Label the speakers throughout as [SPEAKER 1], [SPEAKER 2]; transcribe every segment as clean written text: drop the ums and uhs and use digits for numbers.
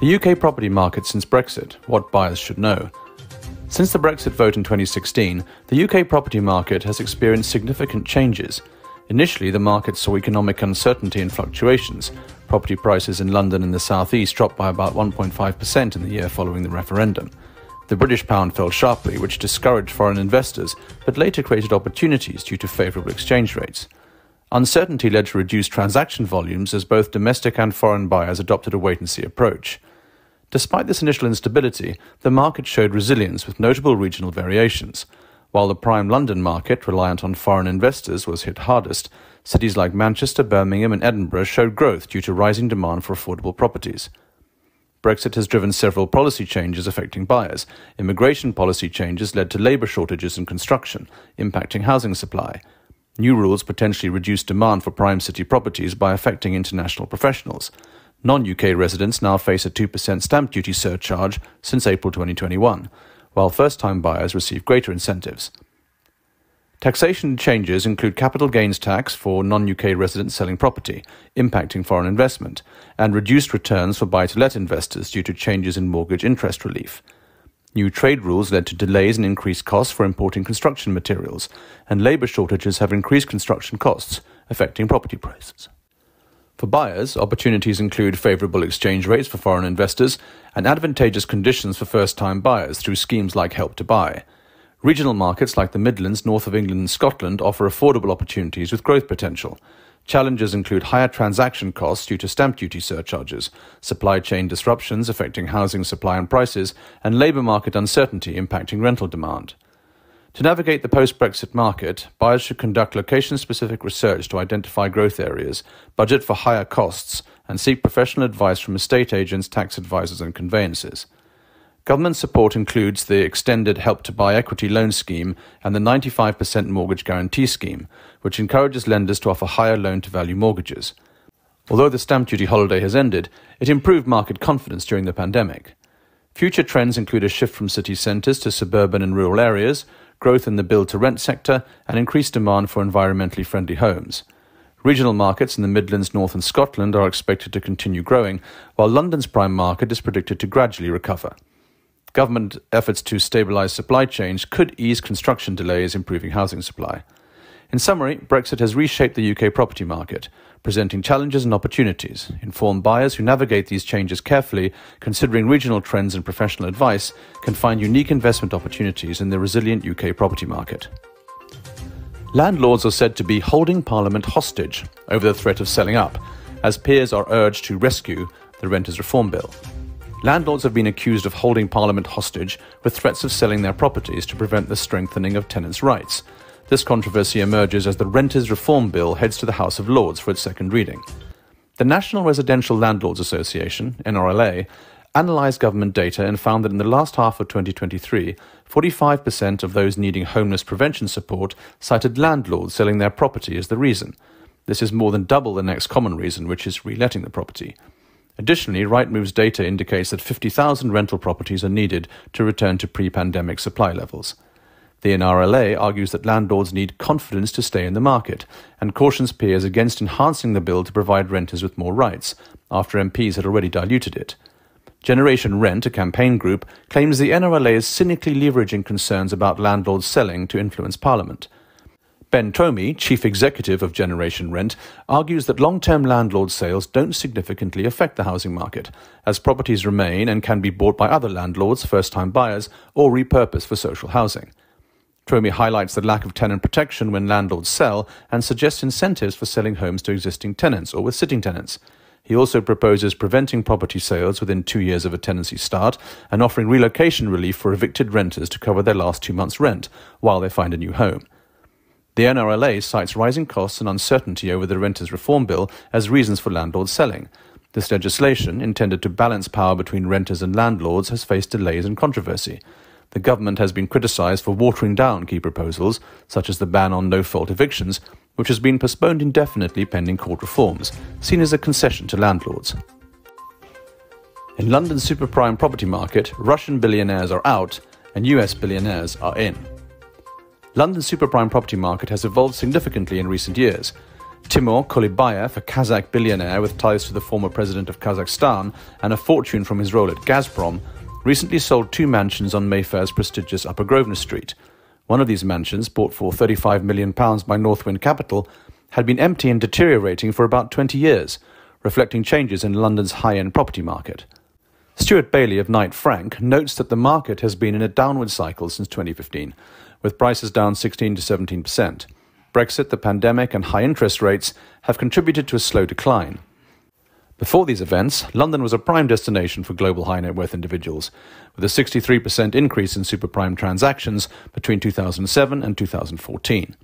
[SPEAKER 1] The UK property market since Brexit, what buyers should know. Since the Brexit vote in 2016, the UK property market has experienced significant changes. Initially, the market saw economic uncertainty and fluctuations. Property prices in London and the South East dropped by about 1.5% in the year following the referendum. The British pound fell sharply, which discouraged foreign investors, but later created opportunities due to favourable exchange rates. Uncertainty led to reduced transaction volumes as both domestic and foreign buyers adopted a wait-and-see approach. Despite this initial instability, the market showed resilience with notable regional variations. While the prime London market, reliant on foreign investors, was hit hardest, cities like Manchester, Birmingham and Edinburgh showed growth due to rising demand for affordable properties. Brexit has driven several policy changes affecting buyers. Immigration policy changes led to labour shortages in construction, impacting housing supply. New rules potentially reduced demand for prime city properties by affecting international professionals. Non-UK residents now face a 2% stamp duty surcharge since April 2021, while first-time buyers receive greater incentives. Taxation changes include capital gains tax for non-UK residents selling property, impacting foreign investment, and reduced returns for buy-to-let investors due to changes in mortgage interest relief. New trade rules led to delays and increased costs for importing construction materials, and labour shortages have increased construction costs, affecting property prices. For buyers, opportunities include favourable exchange rates for foreign investors and advantageous conditions for first-time buyers through schemes like Help to Buy. Regional markets like the Midlands, north of England and Scotland offer affordable opportunities with growth potential. Challenges include higher transaction costs due to stamp duty surcharges, supply chain disruptions affecting housing supply and prices, and labour market uncertainty impacting rental demand. To navigate the post-Brexit market, buyers should conduct location-specific research to identify growth areas, budget for higher costs, and seek professional advice from estate agents, tax advisors and conveyancers. Government support includes the extended Help to Buy equity loan scheme and the 95% mortgage guarantee scheme, which encourages lenders to offer higher loan-to-value mortgages. Although the stamp duty holiday has ended, it improved market confidence during the pandemic. Future trends include a shift from city centres to suburban and rural areas, growth in the build-to-rent sector, and increased demand for environmentally friendly homes. Regional markets in the Midlands, North and Scotland are expected to continue growing, while London's prime market is predicted to gradually recover. Government efforts to stabilise supply chains could ease construction delays, improving housing supply. In summary, Brexit has reshaped the UK property market, presenting challenges and opportunities. Informed buyers who navigate these changes carefully, considering regional trends and professional advice, can find unique investment opportunities in the resilient UK property market. Landlords are said to be holding Parliament hostage over the threat of selling up, as peers are urged to rescue the Renters Reform Bill. Landlords have been accused of holding Parliament hostage with threats of selling their properties to prevent the strengthening of tenants' rights. This controversy emerges as the Renters Reform Bill heads to the House of Lords for its second reading. The National Residential Landlords Association, NRLA, analysed government data and found that in the last half of 2023, 45% of those needing homeless prevention support cited landlords selling their property as the reason. This is more than double the next common reason, which is reletting the property. Additionally, Rightmove's data indicates that 50,000 rental properties are needed to return to pre-pandemic supply levels. The NRLA argues that landlords need confidence to stay in the market and cautions peers against enhancing the bill to provide renters with more rights, after MPs had already diluted it. Generation Rent, a campaign group, claims the NRLA is cynically leveraging concerns about landlords selling to influence Parliament. Ben Tomey, chief executive of Generation Rent, argues that long-term landlord sales don't significantly affect the housing market, as properties remain and can be bought by other landlords, first-time buyers, or repurposed for social housing. Tomey highlights the lack of tenant protection when landlords sell and suggests incentives for selling homes to existing tenants or with sitting tenants. He also proposes preventing property sales within 2 years of a tenancy start and offering relocation relief for evicted renters to cover their last 2 months' rent while they find a new home. The NRLA cites rising costs and uncertainty over the Renters Reform Bill as reasons for landlords selling. This legislation, intended to balance power between renters and landlords, has faced delays and controversy. The government has been criticised for watering down key proposals, such as the ban on no-fault evictions, which has been postponed indefinitely pending court reforms, seen as a concession to landlords. In London's super-prime property market, Russian billionaires are out and US billionaires are in. London's super-prime property market has evolved significantly in recent years. Timur Kulibayev, a Kazakh billionaire with ties to the former president of Kazakhstan and a fortune from his role at Gazprom, recently sold 2 mansions on Mayfair's prestigious Upper Grosvenor Street. One of these mansions, bought for £35 million by Northwind Capital, had been empty and deteriorating for about 20 years, reflecting changes in London's high-end property market. Stuart Bailey of Knight Frank notes that the market has been in a downward cycle since 2015, with prices down 16 to 17%. Brexit, the pandemic and high interest rates have contributed to a slow decline. Before these events, London was a prime destination for global high net worth individuals, with a 63% increase in super prime transactions between 2007 and 2014.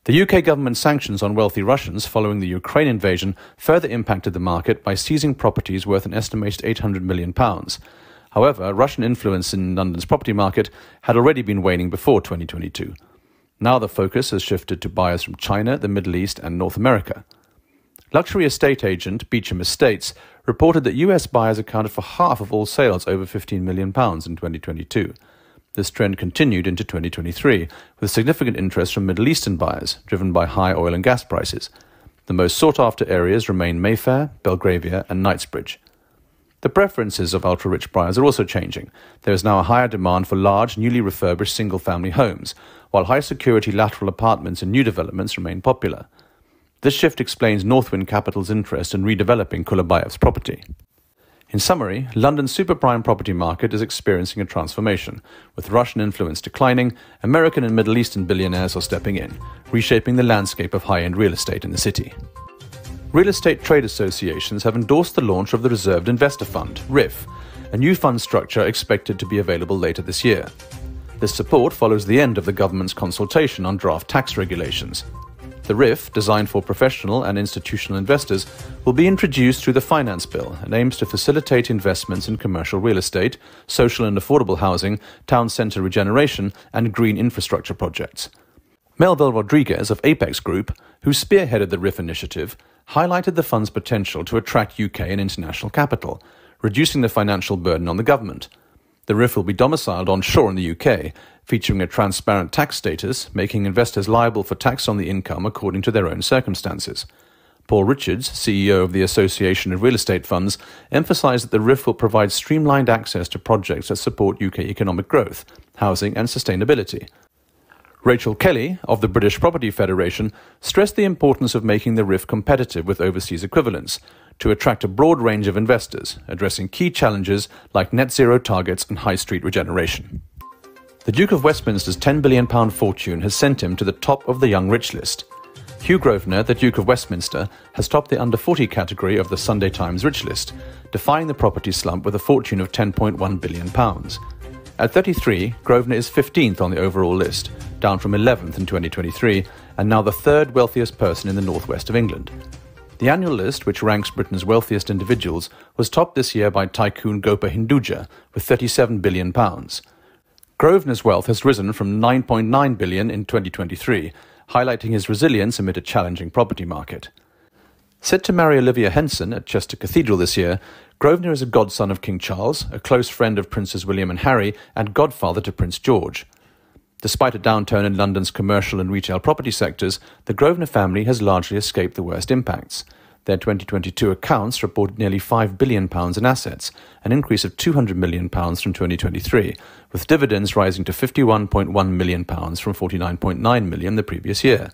[SPEAKER 1] The UK government sanctions on wealthy Russians following the Ukraine invasion further impacted the market by seizing properties worth an estimated £800 million. However, Russian influence in London's property market had already been waning before 2022. Now the focus has shifted to buyers from China, the Middle East and North America. Luxury estate agent Beecham Estates reported that US buyers accounted for half of all sales over £15 million in 2022. This trend continued into 2023, with significant interest from Middle Eastern buyers, driven by high oil and gas prices. The most sought-after areas remain Mayfair, Belgravia and Knightsbridge. The preferences of ultra-rich buyers are also changing. There is now a higher demand for large, newly refurbished single-family homes, while high-security lateral apartments in new developments remain popular. This shift explains Northwind Capital's interest in redeveloping Kulibayev's property. In summary, London's super-prime property market is experiencing a transformation. With Russian influence declining, American and Middle Eastern billionaires are stepping in, reshaping the landscape of high-end real estate in the city. Real estate trade associations have endorsed the launch of the Reserved Investor Fund, RIF, a new fund structure expected to be available later this year. This support follows the end of the government's consultation on draft tax regulations. The RIF, designed for professional and institutional investors, will be introduced through the Finance Bill and aims to facilitate investments in commercial real estate, social and affordable housing, town centre regeneration and green infrastructure projects. Melville Rodriguez of Apex Group, who spearheaded the RIF initiative, highlighted the fund's potential to attract UK and international capital, reducing the financial burden on the government. The RIF will be domiciled onshore in the UK, featuring a transparent tax status, making investors liable for tax on the income according to their own circumstances. Paul Richards, CEO of the Association of Real Estate Funds, emphasised that the RIF will provide streamlined access to projects that support UK economic growth, housing and sustainability. Rachel Kelly, of the British Property Federation, stressed the importance of making the RIF competitive with overseas equivalents, to attract a broad range of investors, addressing key challenges like net zero targets and high street regeneration. The Duke of Westminster's £10 billion fortune has sent him to the top of the young rich list. Hugh Grosvenor, the Duke of Westminster, has topped the under 40 category of the Sunday Times rich list, defying the property slump with a fortune of £10.1 billion. At 33, Grosvenor is 15th on the overall list, down from 11th in 2023, and now the third wealthiest person in the northwest of England. The annual list, which ranks Britain's wealthiest individuals, was topped this year by tycoon Gopa Hinduja with £37 billion. Grosvenor's wealth has risen from £9.9 billion in 2023, highlighting his resilience amid a challenging property market. Set to marry Olivia Henson at Chester Cathedral this year, Grosvenor is a godson of King Charles, a close friend of Princes William and Harry, and godfather to Prince George. Despite a downturn in London's commercial and retail property sectors, the Grosvenor family has largely escaped the worst impacts. Their 2022 accounts reported nearly £5 billion in assets, an increase of £200 million from 2023, with dividends rising to £51.1 million from £49.9 million the previous year.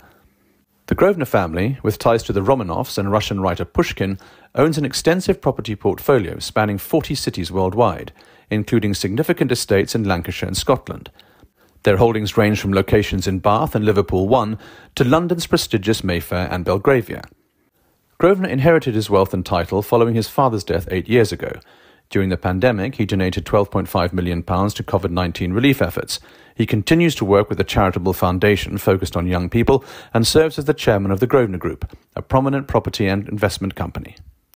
[SPEAKER 1] The Grosvenor family, with ties to the Romanovs and Russian writer Pushkin, owns an extensive property portfolio spanning 40 cities worldwide, including significant estates in Lancashire and Scotland. Their holdings range from locations in Bath and Liverpool One to London's prestigious Mayfair and Belgravia. Grosvenor inherited his wealth and title following his father's death 8 years ago. During the pandemic, he donated £12.5 million to COVID-19 relief efforts. He continues to work with a charitable foundation focused on young people and serves as the chairman of the Grosvenor Group, a prominent property and investment company.